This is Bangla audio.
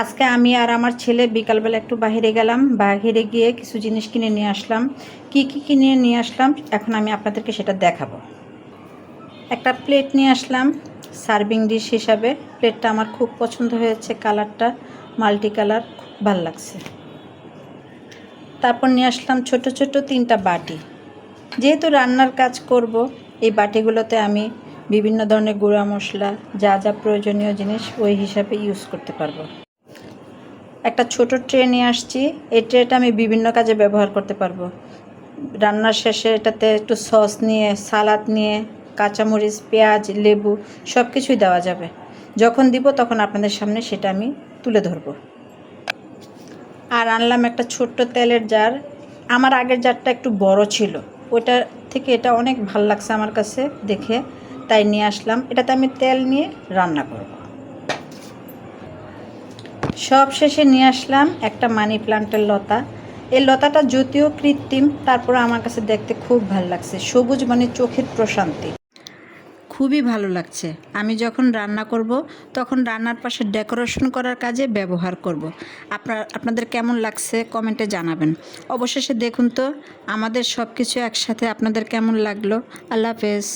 আজকে আমি আর আমার ছেলে বিকালবেলা একটু বাইরে গেলাম, বাইরে গিয়ে কিছু জিনিস কিনে নিয়ে আসলাম। কি কি কিনে নিয়ে আসলাম এখন আমি আপনাদেরকে সেটা দেখাবো। একটা প্লেট নিয়ে আসলাম সার্ভিং ডিশ হিসাবে। প্লেটটা আমার খুব পছন্দ হয়েছে, কালারটা মাল্টি কালার, খুব ভালো লাগছে। তারপর নিয়ে আসলাম ছোট ছোট 3টা বাটি। যেহেতু রান্নার কাজ করব, এই বাটিগুলোতে আমি বিভিন্ন ধরনের গুঁড়া মশলা, যা যা প্রয়োজনীয় জিনিস ওই হিসাবে ইউজ করতে পারবো। একটা ছোট ট্রে নিয়ে আসছি। এই ট্রেটা আমি বিভিন্ন কাজে ব্যবহার করতে পারবো। রান্নার শেষে এটাতে একটু সস নিয়ে, সালাদ নিয়ে, কাঁচামরিচ, পেঁয়াজ, লেবু সব কিছুই দেওয়া যাবে। যখন দিব তখন আপনাদের সামনে সেটা আমি তুলে ধরবো। আর আনলাম একটা ছোট্ট তেলের জার। আমার আগের জারটা একটু বড় ছিল, ওইটা থেকে এটা অনেক ভাল লাগছে আমার কাছে দেখে, তাই নিয়ে আসলাম। এটাতে আমি তেল নিয়ে রান্না করব। সব শেষে নিয়ে আসলাম একটা মানি প্লান্টের লতা। এই লতাটা যদিও কৃত্রিম, তারপরে আমার কাছে দেখতে খুব ভালো লাগছে। সবুজ মানে চোখের প্রশান্তি, খুবই ভালো লাগছে। আমি যখন রান্না করব তখন রান্নার পাশে ডেকোরেশন করার কাজে ব্যবহার করব। আপনাদের কেমন লাগছে কমেন্টে জানাবেন। অবশেষে দেখুন তো আমাদের সব কিছু একসাথে আপনাদের কেমন লাগলো। আল্লাহ হাফেজ।